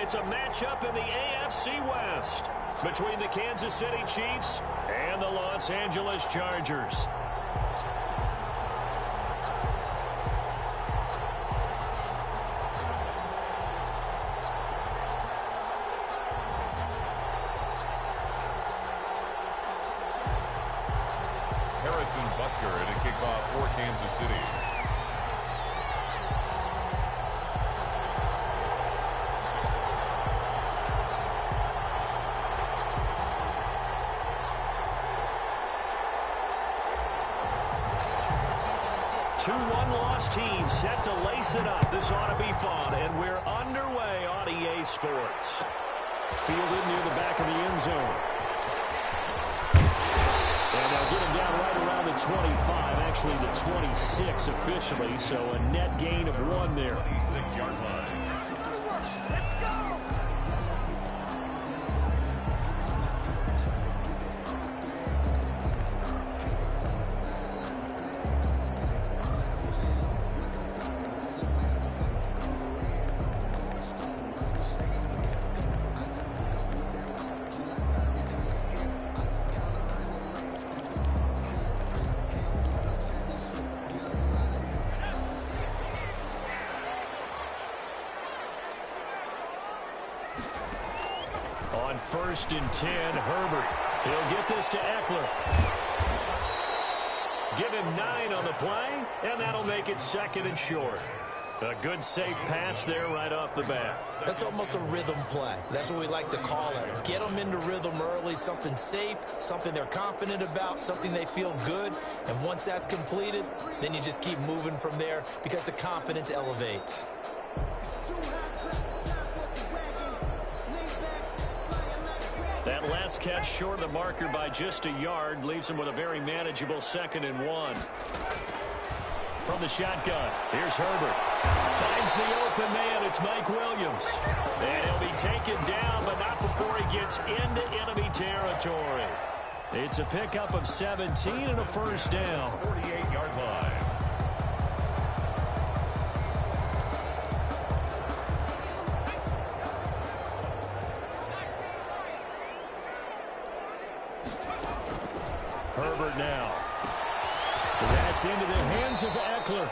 It's a matchup in the AFC West between the Kansas City Chiefs and the Los Angeles Chargers. Harrison Butker to kick off for Kansas City. Two one-loss teams set to lace it up. This ought to be fun, and we're underway on EA Sports. Fielded near the back of the end zone. And they'll get him down right around the 25, actually the 26 officially, so a net gain of 1 there. 26-yard line. Let's go! On 1st and 10, Herbert. He'll get this to Eckler. Give him 9 on the play, and that'll make it 2nd and short. A good, safe pass there right off the bat. That's almost a rhythm play. That's what we like to call it. Get them into rhythm early, something safe, something they're confident about, something they feel good. And once that's completed, then you just keep moving from there because the confidence elevates. That last catch short of the marker by just a yard leaves him with a very manageable 2nd and 1. From the shotgun, here's Herbert. Finds the open man. It's Mike Williams. And he'll be taken down, but not before he gets into enemy territory. It's a pickup of 17 and a first down. 48-yard line. Herbert now. That's into the hands of Eckler.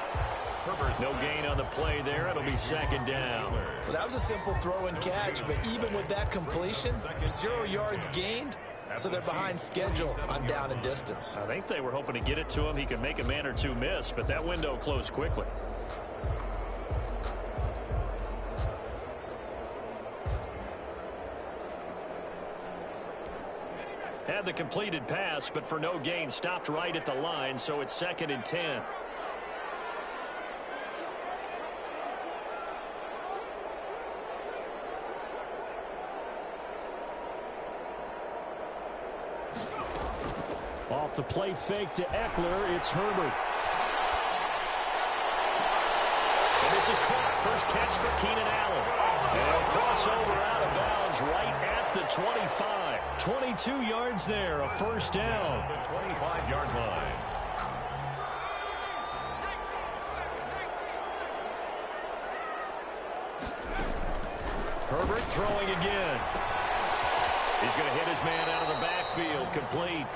Herbert, no gain on the play there. It'll be 2nd down. Well, that was a simple throw and catch, but even with that completion, 0 yards gained, so they're behind schedule on down and distance. I think they were hoping to get it to him. He could make a man or two miss, but that window closed quickly. Had the completed pass, but for no gain, stopped right at the line, so it's 2nd and 10. Off the play fake to Eckler, it's Herbert. And this is caught. First catch for Keenan Allen. And a crossover out of bounds right at the 25. 22 yards there, a first down. The 25-yard line. Herbert throwing again. He's going to hit his man out of the backfield, complete.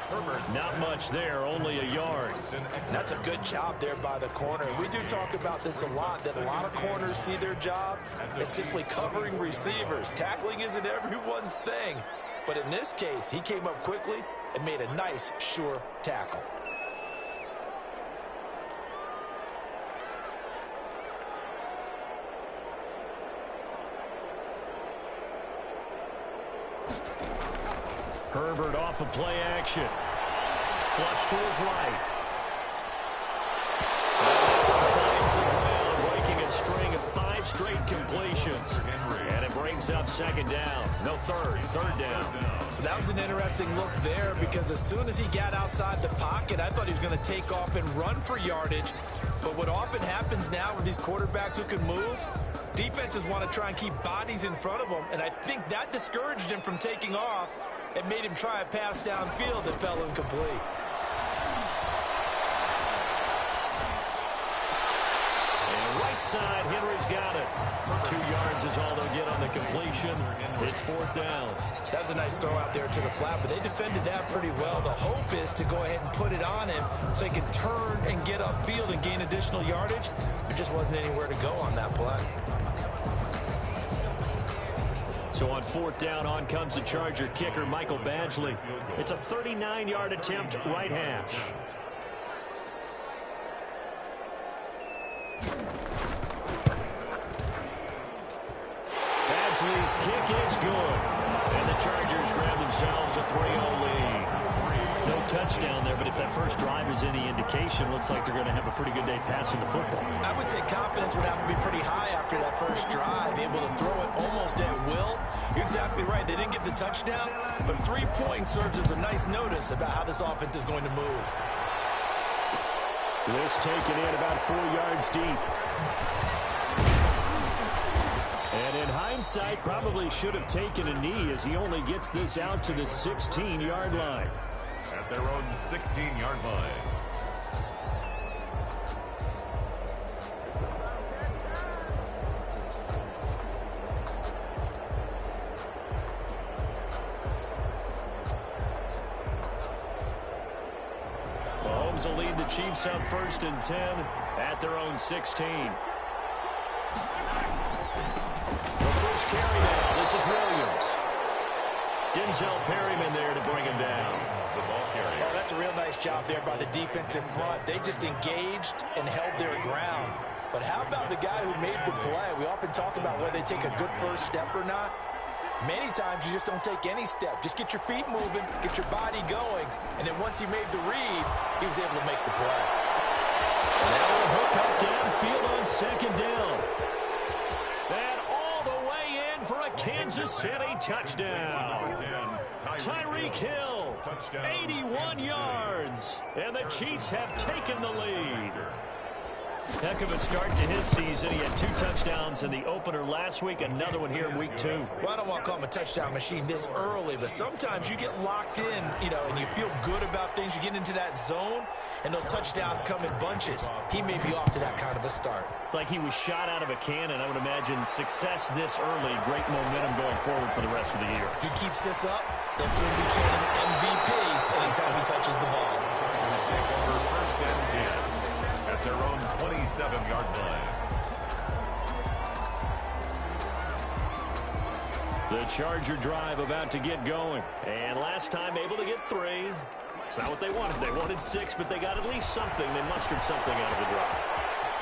Herbert, not much there, only a yard. That's a good job there by the corner. We do talk about this a lot, that a lot of corners see their job as simply covering receivers. Tackling isn't everyone's thing. But in this case, he came up quickly and made a nice, sure tackle. Herbert off of play action. Flush to his right. Finds the ground, breaking a string of 5 straight completions. And it brings up 2nd down. No, third down. That was an interesting look there because as soon as he got outside the pocket, I thought he was going to take off and run for yardage. But what often happens now with these quarterbacks who can move, defenses want to try and keep bodies in front of them, and I think that discouraged him from taking off and made him try a pass downfield that fell incomplete. And right side. Henry's got it. 2 yards is all they'll get on the completion. It's 4th down. That was a nice throw out there to the flat, but they defended that pretty well. The hope is to go ahead and put it on him so he can turn and get upfield and gain additional yardage. There just wasn't anywhere to go on that play. So on 4th down, on comes the Charger kicker, Michael Badgley. It's a 39-yard attempt, right hash. Badgley's kick is good. And the Chargers grab themselves a 3-0 lead. No touchdown there, but if that first drive is any indication, looks like they're going to have a pretty good day passing the football. I would say confidence would have to be pretty high after that first drive, able to throw it almost at will. You're exactly right. They didn't get the touchdown, but 3 points serves as a nice notice about how this offense is going to move. This taken in about 4 yards deep. And in hindsight, probably should have taken a knee as he only gets this out to the 16-yard line. At their own 16-yard line. Mahomes will lead the Chiefs up 1st and 10 at their own 16. The first carry now. This is Williams. Denzel Perryman there to bring him down. The ball carrier. Oh, that's a real nice job there by the defensive front. They just engaged and held their ground. But how about the guy who made the play? We often talk about whether they take a good first step or not. Many times you just don't take any step. Just get your feet moving, get your body going, and then once he made the read, he was able to make the play. Now a hook up downfield on 2nd down. And all the way in for a Kansas City touchdown. Tyreek Hill, 81 yards, and the Chiefs have taken the lead. Heck of a start to his season. He had 2 touchdowns in the opener last week, another one here in week 2. Well, I don't want to call him a touchdown machine this early, but sometimes you get locked in, and you feel good about things. You get into that zone, and those touchdowns come in bunches. He may be off to that kind of a start. It's like he was shot out of a cannon. I would imagine success this early, great momentum going forward for the rest of the year. He keeps this up, they'll soon be chanting MVP anytime he touches the ball. Chargers take over 1st and 10 at their own 27-yard line. The Charger drive about to get going. And last time able to get 3. It's not what they wanted. They wanted 6, but they got at least something. They mustered something out of the drive.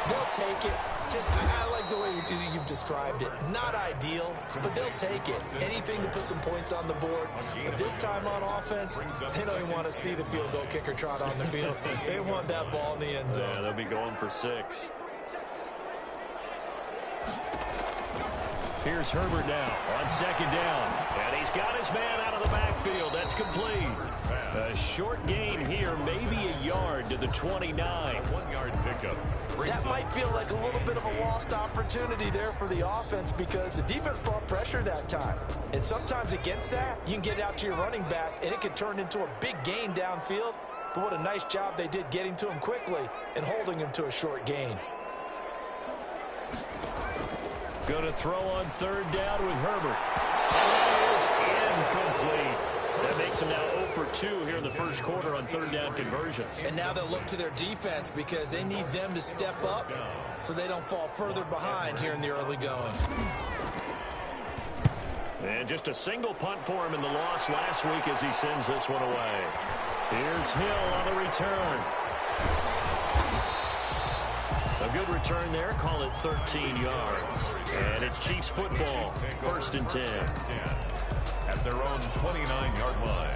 They'll take it. I like the way you've described it. Not ideal, but they'll take it. Anything to put some points on the board. But this time on offense, they don't even want to see the field goal kicker trot on the field. They want that ball in the end zone. Yeah, they'll be going for 6. Here's Herbert now on 2nd down. And he's got his man out of the backfield. That's complete. A short gain here, maybe a yard to the 29. 1-yard pickup. That might feel like a little bit of a lost opportunity there for the offense because the defense brought pressure that time. And sometimes against that, you can get out to your running back, and it can turn into a big gain downfield. But what a nice job they did getting to him quickly and holding him to a short gain. Going to throw on 3rd down with Herbert. And that is incomplete. That makes him now 0 for 2 here in the first quarter on 3rd down conversions. And now they'll look to their defense because they need them to step up so they don't fall further behind here in the early going. And just a single punt for him in the loss last week as he sends this one away. Here's Hill on the return. A good return there. Call it 13 yards. And it's Chiefs football. 1st and 10. At their own 29-yard line.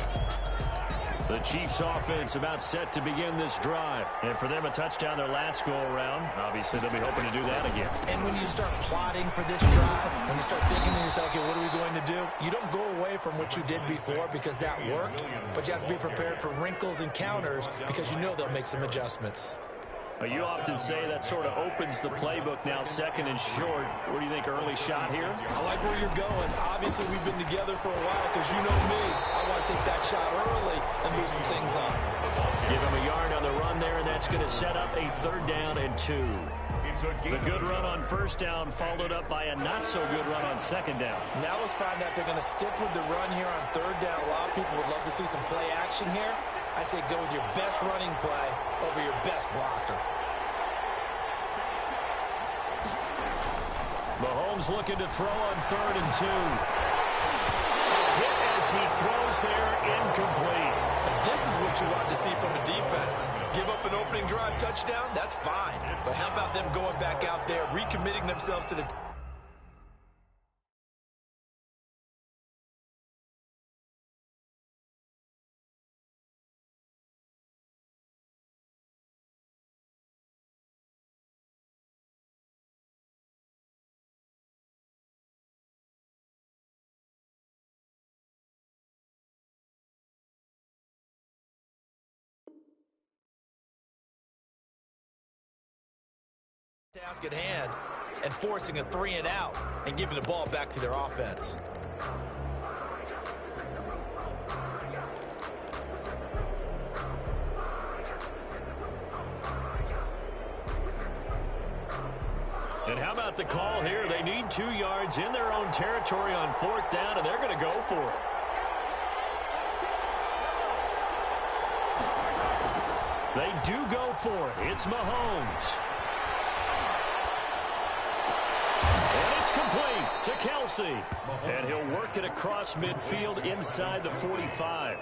The Chiefs offense about set to begin this drive. And for them, a touchdown their last go-around. Obviously, they'll be hoping to do that again. And when you start plotting for this drive, when you start thinking to yourself, okay, what are we going to do? You don't go away from what you did before because that worked, but you have to be prepared for wrinkles and counters because you know they'll make some adjustments. You often say that sort of opens the playbook now, 2nd and short. What do you think, early shot here? I like where you're going. Obviously, we've been together for a while because you know me. I want to take that shot early and loosen things up. Give him a yard on the run there, and that's going to set up a 3rd down and 2. The good run on first down followed up by a not-so-good run on second down. Now let's find out if they're going to stick with the run here on third down. A lot of people would love to see some play action here. I say go with your best running play over your best blocker. Mahomes looking to throw on 3rd and 2. Hit as he throws there, incomplete. And this is what you want to see from a defense. Give up an opening drive touchdown, that's fine. But how about them going back out there, recommitting themselves to the task at hand and forcing a 3-and-out and giving the ball back to their offense. And how about the call here? They need 2 yards in their own territory on 4th down, and they're going to go for it. They do go for it. It's Mahomes. And it's complete to Kelce. And he'll work it across midfield inside the 45.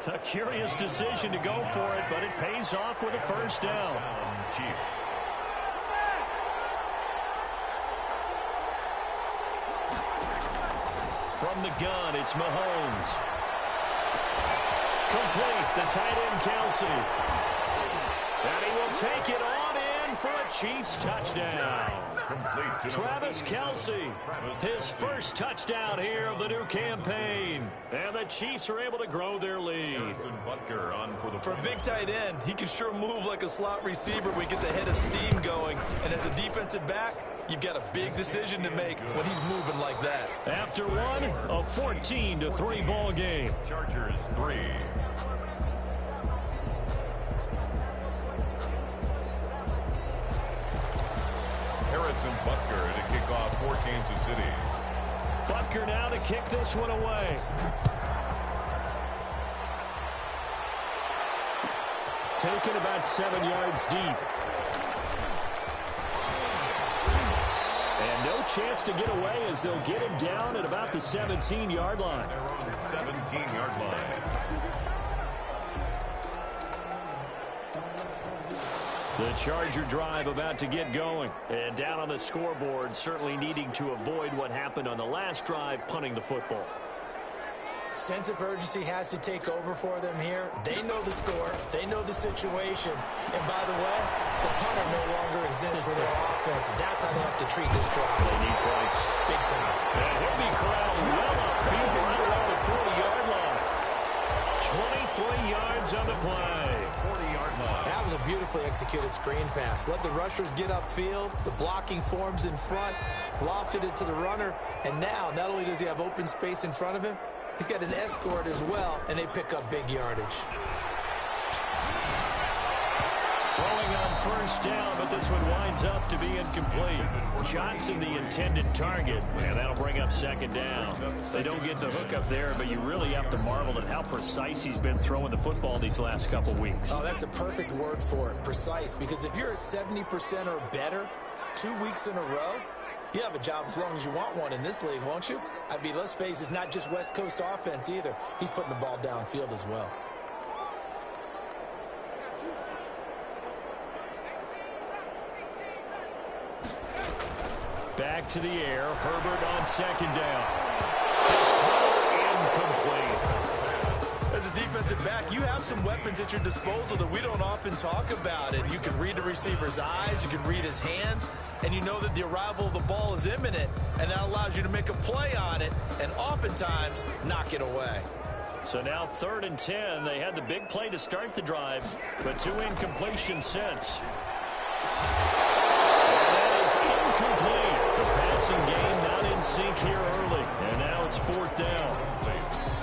A curious decision to go for it, but it pays off with a first down. Chiefs. From the gun, it's Mahomes. Complete, the tight end Kelce. And he will take it on in for a Chiefs touchdown. Travis Kelce, his first touchdown here of the new campaign. And the Chiefs are able to grow their lead. Butker on For a big tight end, he can sure move like a slot receiver when he gets a head of steam going. And as a defensive back, you've got a big decision to make when he's moving like that. After one, a 14-3 ball game. Chargers 3. Harrison Butker to kick off for Kansas City. Butker now to kick this one away. Taken about 7 yards deep. And no chance to get away as they'll get him down at about the 17-yard line. They're on the 17-yard line. The Charger drive about to get going. And down on the scoreboard, certainly needing to avoid what happened on the last drive, punting the football. Sense of urgency has to take over for them here. They know the score. They know the situation. And by the way, the punter no longer exists for their offense. That's how they have to treat this drive. They need points. Big time. And he'll be corralled well upfield right around the 40-yard line. 23 yards on the play. 40-yard line. That was a beautifully executed screen pass. Let the rushers get upfield. The blocking forms in front. Lofted it to the runner. And now, not only does he have open space in front of him, he's got an escort as well, and they pick up big yardage. Throwing on first down, but this one winds up to be incomplete. Johnson, the intended target, and that'll bring up second down. They don't get the hook up there, but you really have to marvel at how precise he's been throwing the football these last couple weeks. Oh, that's the perfect word for it, precise, because if you're at 70% or better 2 weeks in a row, you have a job as long as you want one in this league, won't you? I mean, let's face it, it's not just West Coast offense either. He's putting the ball downfield as well. Back to the air. Herbert on second down. His throw incomplete. As a defensive back, you have some weapons at your disposal that we don't often talk about. And you can read the receiver's eyes, you can read his hands, and you know that the arrival of the ball is imminent. And that allows you to make a play on it and oftentimes knock it away. So now 3rd and 10. They had the big play to start the drive, but 2 incompletions since. Incomplete. The passing game not in sync here early. And now it's 4th down.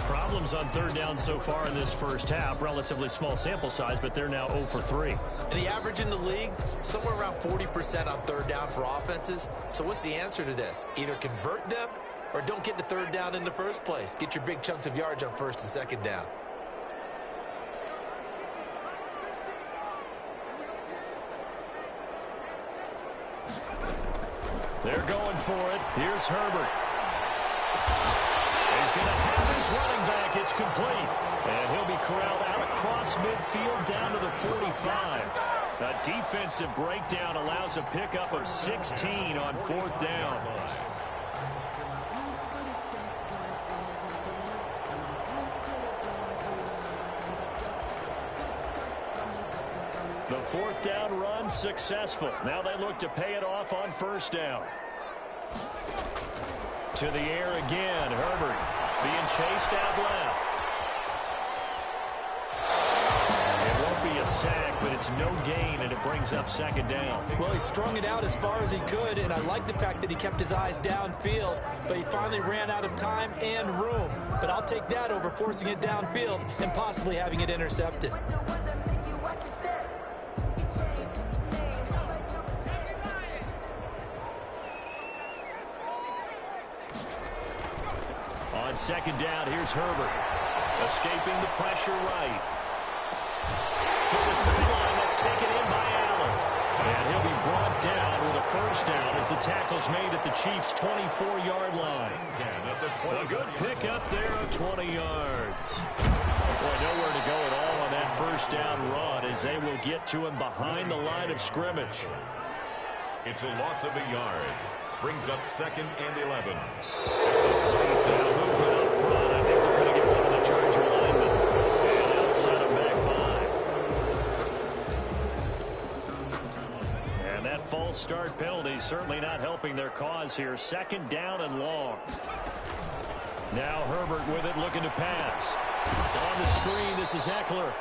Problem problems on third down so far in this first half. Relatively small sample size, but they're now 0 for 3. And the average in the league, somewhere around 40% on third down for offenses. So what's the answer to this? Either convert them or don't get to third down in the first place. Get your big chunks of yards on first and second down. They're going for it. Here's Herbert. He's going to have his running back. It's complete. And he'll be corralled out across midfield down to the 45. A defensive breakdown allows a pickup of 16 on fourth down. The fourth down run successful. Now they look to pay it off on first down. To the air again. Herbert being chased out left. It won't be a sack, but it's no gain, and it brings up second down. Well, he strung it out as far as he could, and I like the fact that he kept his eyes downfield, but he finally ran out of time and room. But I'll take that over forcing it downfield and possibly having it intercepted. On second down, here's Herbert. Escaping the pressure right. To the sideline, that's taken in by Allen. And he'll be brought down with a first down as the tackle's made at the Chiefs' 24-yard line. A good pickup there of 20 yards. Boy, nowhere to go at all on that first down run as they will get to him behind the line of scrimmage. It's a loss of a yard. Brings up second and 11. Movement up front. I think they're going to get one of the Charger linemen. And they'll set him back 5. And that false start penalty certainly not helping their cause here. Second down and long. Now Herbert with it, looking to pass. On the screen, this is Eckler.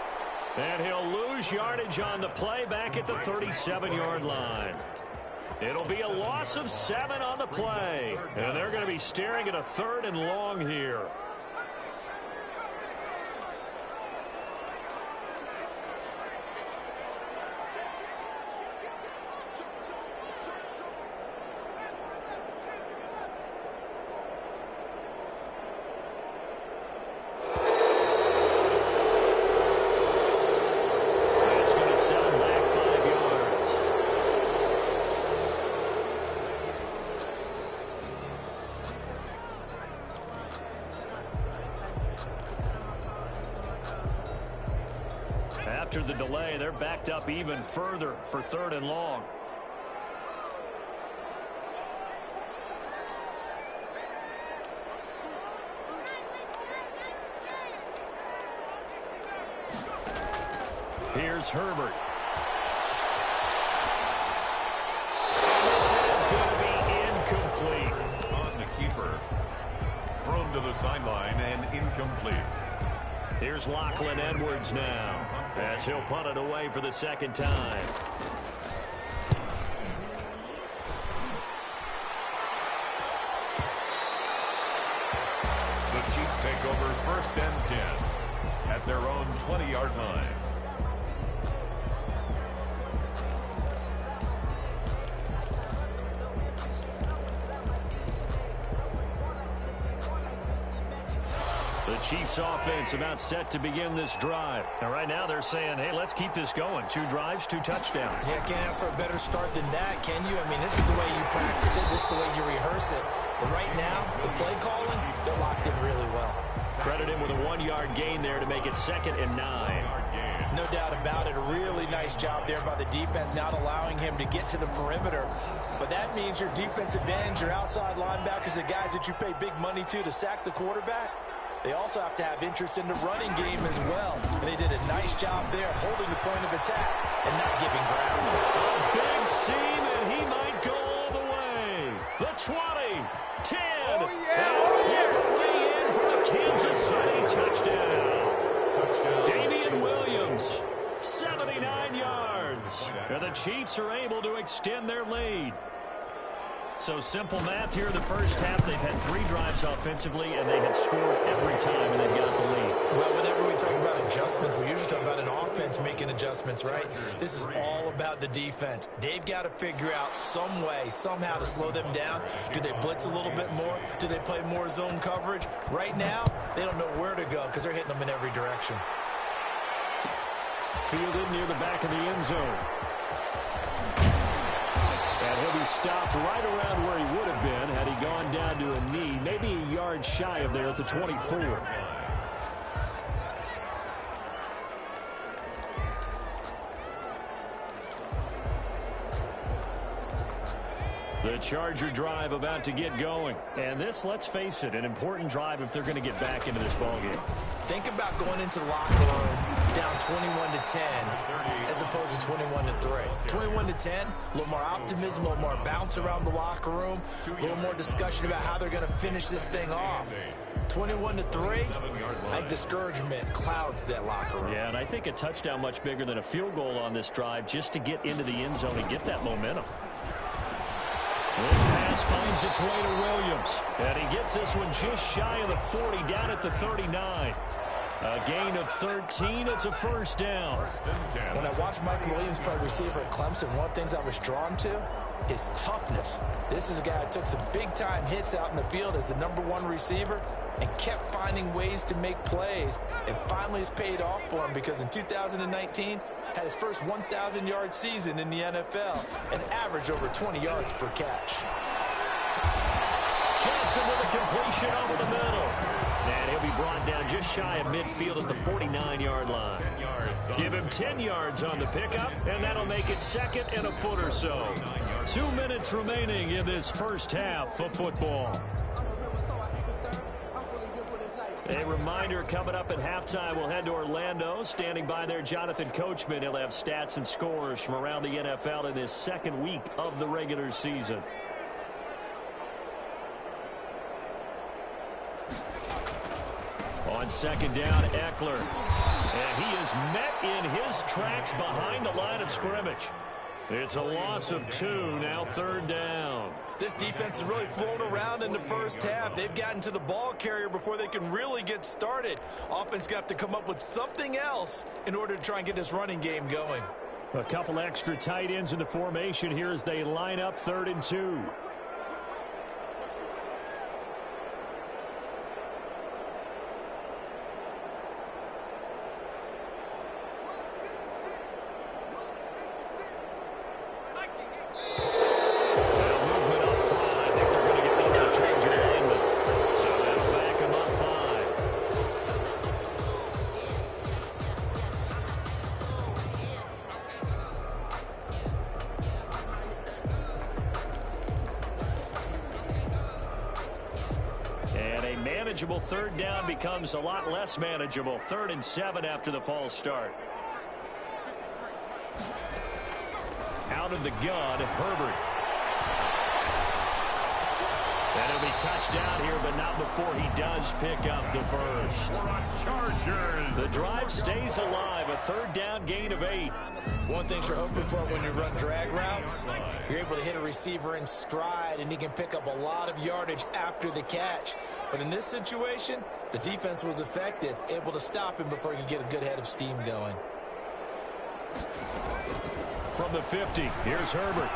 And he'll lose yardage on the play back at the 37-yard line. It'll be a loss of 7 on the play. And they're going to be staring at a third and long here. It's going to set them back 5 yards. After the delay, they're backed up even further for third and long. Here's Herbert. This is going to be incomplete. On the keeper. Thrown to the sideline and incomplete. Here's Lachlan Edwards now, as he'll punt it away for the second time. The Chiefs take over first and 10 at their own 20-yard line. The Chiefs offense about set to begin this drive. And right now they're saying, hey, let's keep this going. 2 drives, 2 touchdowns. Yeah, can't ask for a better start than that, can you? I mean, this is the way you practice it. This is the way you rehearse it. But right now, the play calling, they're locked in really well. Credit him with a 1-yard gain there to make it 2nd and 9. No doubt about it. A really nice job there by the defense, not allowing him to get to the perimeter. But that means your defense advantage, your outside linebackers, the guys that you pay big money to sack the quarterback, they also have to have interest in the running game as well. And they did a nice job there holding the point of attack and not giving ground. A big seam, and he might go all the way. The 20, 10, and way in for a Kansas City touchdown. Damian Williams, 79 yards. And the Chiefs are able to extend their lead. So simple math here in the first half. They've had 3 drives offensively, and they had scored every time, and they've got the lead. Well, whenever we talk about adjustments, we usually talk about an offense making adjustments, right? This is all about the defense. They've got to figure out some way, somehow to slow them down. Do they blitz a little bit more? Do they play more zone coverage? Right now, they don't know where to go because they're hitting them in every direction. Fielded near the back of the end zone. And he'll be stopped right around where he would have been had he gone down to a knee, maybe a yard shy of there at the 24. The Charger drive about to get going. And this, let's face it, an important drive if they're going to get back into this ballgame. Think about going into the locker room down 21-10 as opposed to 21-3. 21-10, a little more optimism, a little more bounce around the locker room, a little more discussion about how they're going to finish this thing off. 21-3, I think discouragement clouds that locker room. Yeah, and I think a touchdown much bigger than a field goal on this drive just to get into the end zone and get that momentum. This pass finds its way to Williams. And he gets this one just shy of the 40, down at the 39. A gain of 13. It's a first down. When I watched Mike Williams play receiver at Clemson, one of the things I was drawn to is toughness. This is a guy that took some big-time hits out in the field as the #1 receiver and kept finding ways to make plays. And finally it's paid off for him because in 2019, had his first 1,000-yard season in the NFL and averaged over 20 yards per catch. Johnson with a completion over the middle. And he'll be brought down just shy of midfield at the 49-yard line. Give him 10 yards on the pickup, and that'll make it second and a foot or so. 2 minutes remaining in this first half of football. A reminder, coming up at halftime, we'll head to Orlando. Standing by there, Jonathan Coachman. He'll have stats and scores from around the NFL in this second week of the regular season. On second down, Eckler. And he is met in his tracks behind the line of scrimmage. It's a loss of 2, now third down. This defense is really flown around in the first half. They've gotten to the ball carrier before they can really get started. Offense going to have to come up with something else in order to try and get this running game going. A couple extra tight ends in the formation here as they line up 3rd and 2. Manageable third down becomes a lot less manageable. 3rd and 7 after the false start. Out of the gun, Herbert. And it'll be touchdown here, but not before he does pick up the first. Chargers. The drive stays alive. A 3rd down gain of 8. One thing you're hoping for when you run drag routes, you're able to hit a receiver in stride, and he can pick up a lot of yardage after the catch. But in this situation, the defense was effective, able to stop him before he could get a good head of steam going. From the 50, here's Herbert.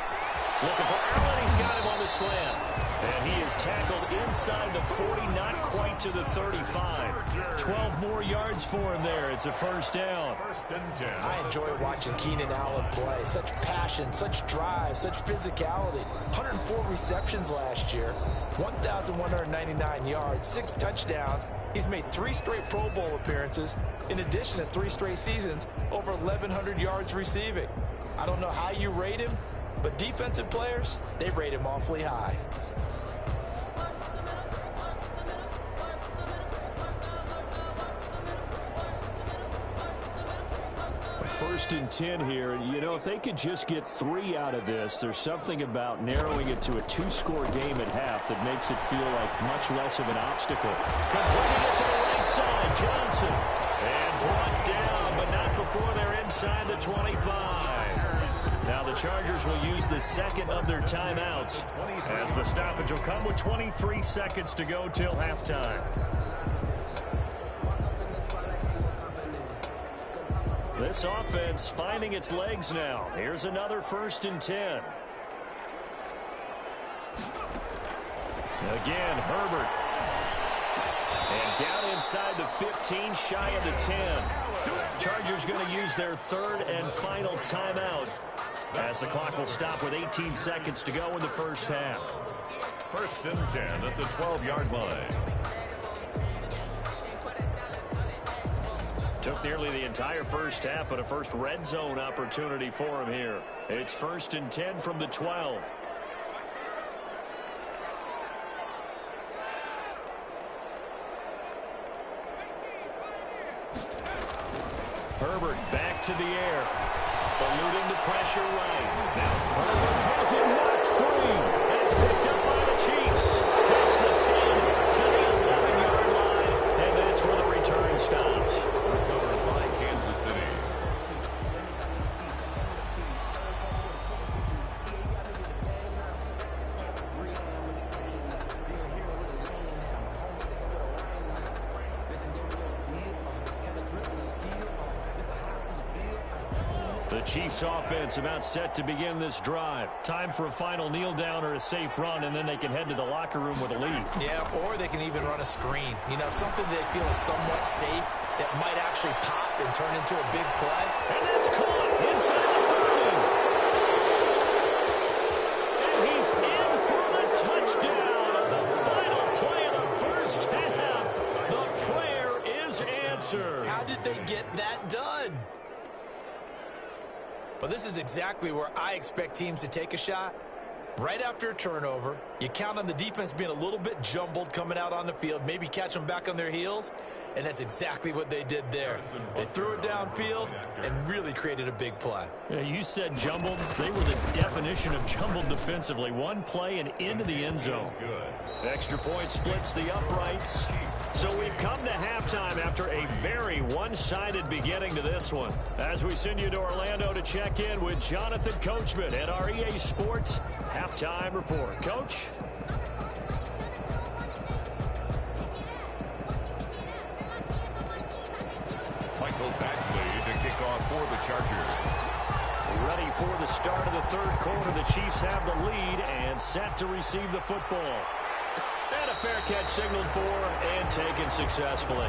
Looking for Allen. He's got him on the slant. And he is tackled inside the 40, not quite to the 35. 12 more yards for him there. It's a first down. 1st and 10. I enjoy watching Keenan Allen play. Such passion, such drive, such physicality. 104 receptions last year, 1,199 yards, 6 touchdowns. He's made 3 straight Pro Bowl appearances, in addition to 3 straight seasons, over 1,100 yards receiving. I don't know how you rate him, but defensive players, they rate him awfully high. 1st and 10 here. You know, if they could just get 3 out of this, there's something about narrowing it to a 2-score game at half that makes it feel like much less of an obstacle. Completing it to the right side, Johnson. And brought down, but not before they're inside the 25. Now the Chargers will use the second of their timeouts as the stoppage will come with 23 seconds to go till halftime. This offense finding its legs now. Here's another 1st and 10. Again, Herbert. And down inside the 15, shy of the 10. Chargers going to use their 3rd and final timeout as the clock will stop with 18 seconds to go in the first half. 1st and 10 at the 12-yard line. Took nearly the entire first half, but a first red zone opportunity for him here. It's 1st and 10 from the 12. Herbert back to the air. Eluding the pressure right. Now Herbert has it knocked free. And it's picked up by the Chiefs. Past the 10 to the 11-yard line. And that's where the return stops. Recovered by Kansas City. The Chiefs offense about set to begin this drive. Time for a final kneel down or a safe run, and then they can head to the locker room with a lead. Yeah, or they can even run a screen. You know, something they feel is somewhat safe that might actually pop and turn into a big play. And that's caught inside the 30. And he's in for the touchdown on the final play of the first half. The prayer is answered. How did they get that done? Well, this is exactly where I expect teams to take a shot. Right after a turnover, you count on the defense being a little bit jumbled coming out on the field, maybe catch them back on their heels, and that's exactly what they did there. They threw it downfield and really created a big play. Yeah, you said jumbled. They were the definition of jumbled defensively. One play and into the end zone. Extra point splits the uprights. So we've come to halftime after a very one-sided beginning to this one. As we send you to Orlando to check in with Jonathan Coachman at our EA Sports Halftime Report. Coach? Michael Batchley to kick off for the Chargers. Ready for the start of the 3rd quarter. The Chiefs have the lead and set to receive the football. And a fair catch signaled for and taken successfully.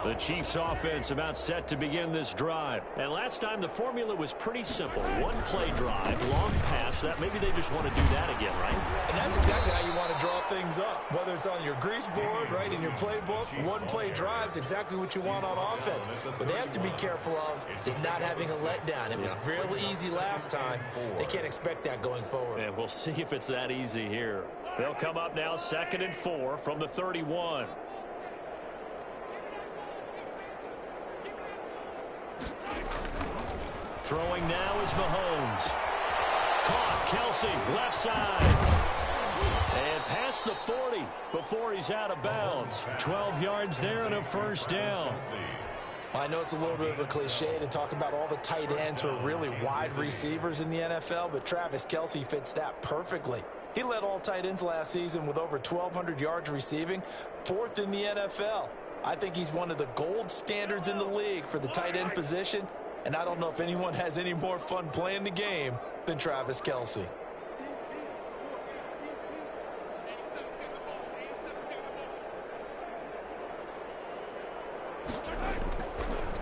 The Chiefs offense about set to begin this drive. And last time the formula was pretty simple. One play drive, long pass. That maybe they just want to do that again, right? And that's exactly how you want to draw things up. Whether it's on your grease board, right, in your playbook, one play drive's exactly what you want on offense. What they have to be careful of is not having a letdown. It was real easy last time. They can't expect that going forward. And we'll see if it's that easy here. They'll come up now 2nd and 4 from the 31. Throwing now is Mahomes. Caught, Kelsey, left side. And past the 40 before he's out of bounds. 12 yards there and a first down. I know it's a little bit of a cliche to talk about all the tight ends who are really wide receivers in the NFL, but Travis Kelce fits that perfectly. He led all tight ends last season with over 1,200 yards receiving, 4th in the NFL. I think he's one of the gold standards in the league for the tight end position, and I don't know if anyone has any more fun playing the game than Travis Kelce.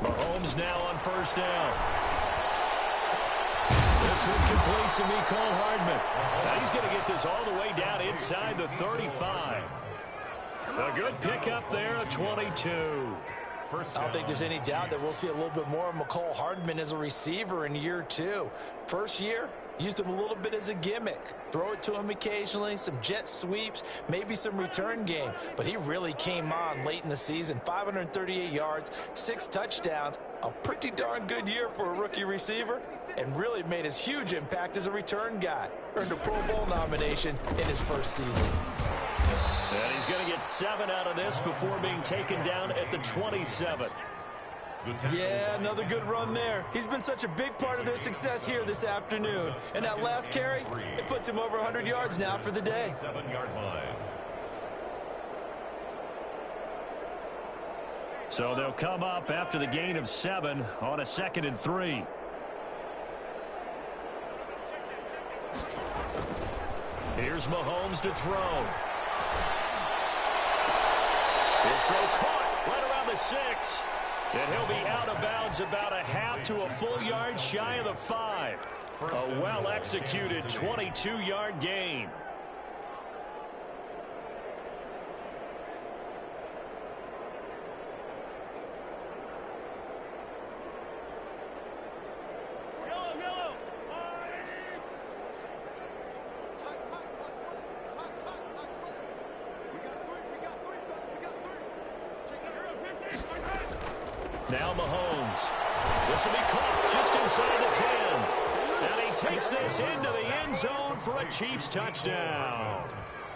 Mahomes now on first down. This one complete to Mecole Hardman. Now he's going to get this all the way down inside the 35. A good pickup there, a 22. I don't think there's any doubt that we'll see a little bit more of Mecole Hardman as a receiver in year 2. First year, used him a little bit as a gimmick. Throw it to him occasionally, some jet sweeps, maybe some return game. But he really came on late in the season. 538 yards, 6 touchdowns. A pretty darn good year for a rookie receiver. And really made his huge impact as a return guy. Earned a Pro Bowl nomination in his first season. And he's going to get 7 out of this before being taken down at the 27. Yeah, another good run there. He's been such a big part of their success here this afternoon. And that last carry, it puts him over 100 yards now for the day. 7-yard line. So they'll come up after the gain of 7 on a 2nd and 3. Here's Mahomes to throw. His throw caught right around the 6. And he'll be out of bounds about a half to a full yard shy of the 5. A well-executed 22-yard gain. Now Mahomes. This will be caught just inside the 10. And he takes this into the end zone for a Chiefs touchdown.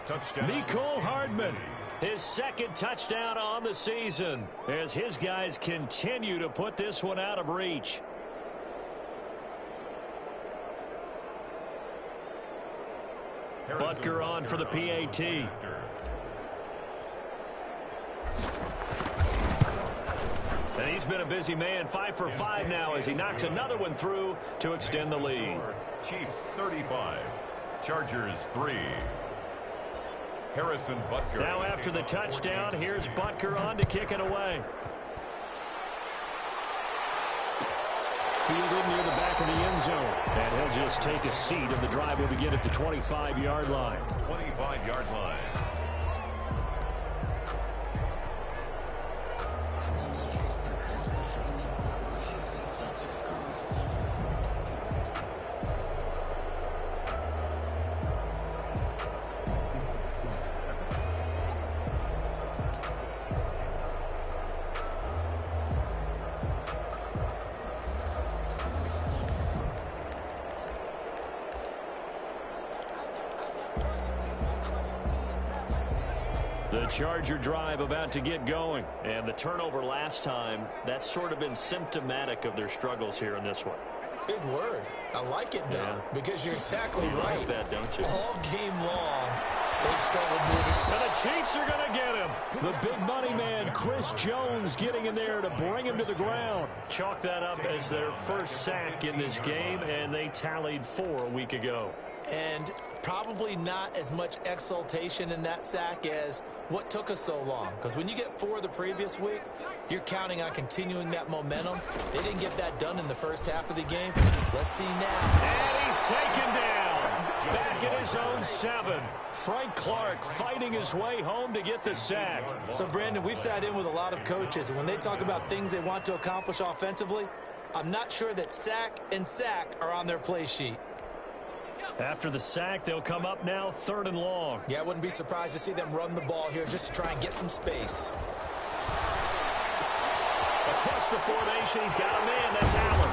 Mecole Hardman, his 2nd touchdown on the season, as his guys continue to put this one out of reach. Butker on for the PAT. And he's been a busy man, 5 for 5 now as he knocks another one through to extend the lead. Chiefs 35, Chargers 3. Harrison Butker. Now after the touchdown, here's Butker on to kick it away. Fielded near the back of the end zone. And he'll just take a seat, and the drive will begin at the 25-yard line. 25-yard line. The Charger drive about to get going. And the turnover last time, that's sort of been symptomatic of their struggles here in this one. Big word. I like it, though, because you're exactly You right. like that, don't you? All game long, they struggled moving. And the Chiefs are going to get him. The big money man, Chris Jones, getting in there to bring him to the ground. Chalk that up as their first sack in this game, and they tallied 4 a week ago. And probably not as much exultation in that sack as what took us so long. Because when you get 4 the previous week, you're counting on continuing that momentum. They didn't get that done in the first half of the game. Let's see now. And he's taken down. Back at his own 7. Frank Clark fighting his way home to get the sack. So, Brandon, we've sat in with a lot of coaches, and when they talk about things they want to accomplish offensively, I'm not sure that sack and sack are on their play sheet. After the sack, they'll come up now 3rd and long. Yeah, I wouldn't be surprised to see them run the ball here just to try and get some space. Across the formation, he's got a man. That's Allen.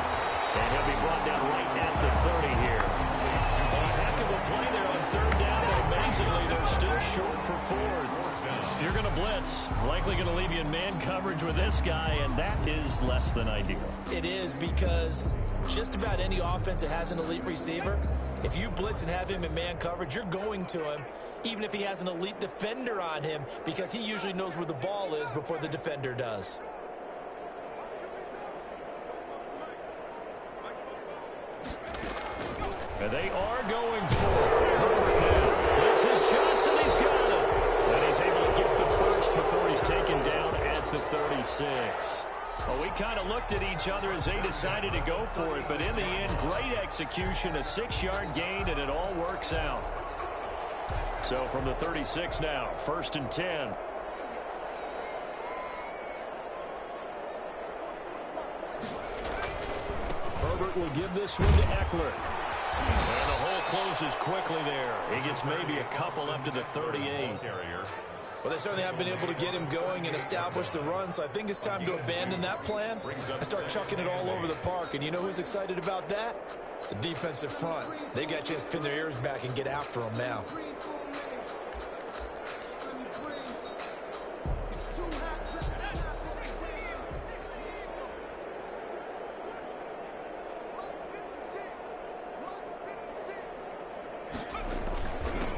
And he'll be brought down right at the 30 here. A heck of a play there on 3rd down, but amazingly, they're still short for 4th. If you're going to blitz, likely going to leave you in man coverage with this guy, and that is less than ideal. It is, because just about any offense that has an elite receiver, if you blitz and have him in man coverage, you're going to him, even if he has an elite defender on him, because he usually knows where the ball is before the defender does. And they are going for Herbert now. This is Johnson. He's got it. And he's able to get the first before he's taken down at the 36. Well, we kind of looked at each other as they decided to go for it, but in the end, great execution, a 6-yard gain, and it all works out. So from the 36 now, 1st and 10. Herbert will give this one to Eckler. And the hole closes quickly there. He gets maybe a couple up to the 38. Well, they certainly have been able to get him going and establish the run, so I think it's time to abandon that plan and start chucking it all over the park. And you know who's excited about that? The defensive front. They got a chance to pin their ears back and get after him now.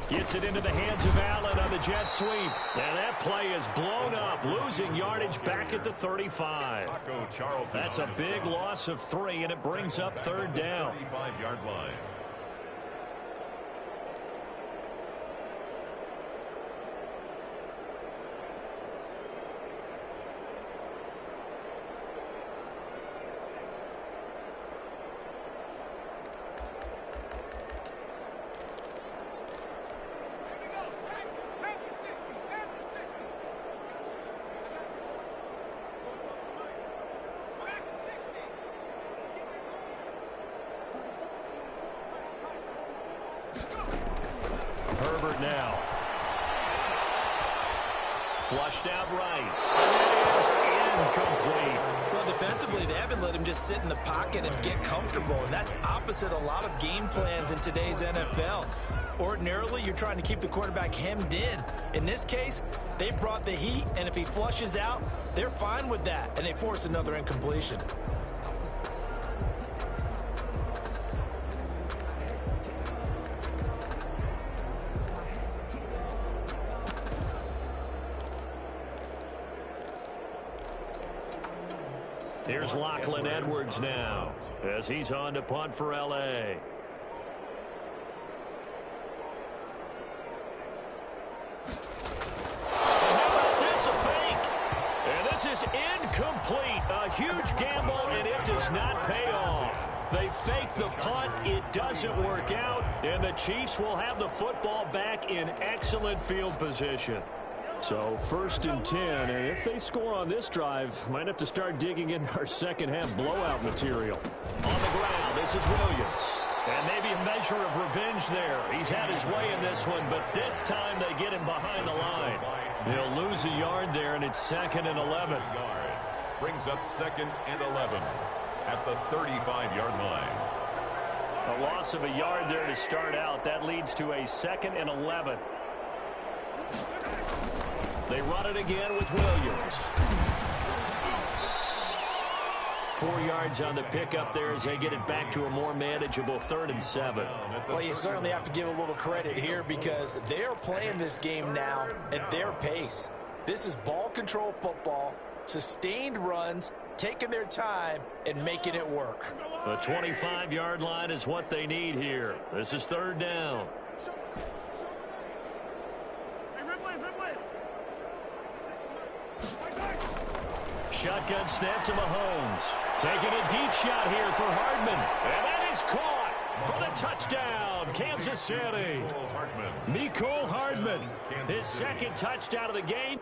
Gets it into the hands of Allen on the jet sweep. And that play is blown up, losing yardage back at the 35. That's a big loss of 3, and it brings up third down. 35-yard line. Herbert now. Flushed out right. And it is incomplete. Well, defensively, they haven't let him just sit in the pocket and get comfortable, and that's opposite a lot of game plans in today's NFL. Ordinarily, you're trying to keep the quarterback hemmed in. In this case, they brought the heat, and if he flushes out, they're fine with that, and they force another incompletion. Here's Lachlan Edwards now as he's on to punt for L.A. This is incomplete. A huge gamble, and it does not pay off. They fake the punt. It doesn't work out, and the Chiefs will have the football back in excellent field position. So 1st and 10, and if they score on this drive, might have to start digging in our second-half blowout material. On the ground, this is Williams. And maybe a measure of revenge there. He's had his way in this one, but this time they get him behind the line. They'll lose a yard there, and it's 2nd and 11. Brings up 2nd and 11 at the 35-yard line. A loss of a yard there to start out. That leads to a 2nd and 11. They run it again with Williams. 4 yards on the pickup there as they get it back to a more manageable 3rd and 7. Well, you certainly have to give a little credit here because they're playing this game now at their pace. This is ball control football, sustained runs, taking their time, and making it work. The 25-yard line is what they need here. This is 3rd down. Shotgun snap to Mahomes. Taking a deep shot here for Hardman. And that is caught for the touchdown, Kansas City. Mecole Hardman, his 2nd touchdown of the game.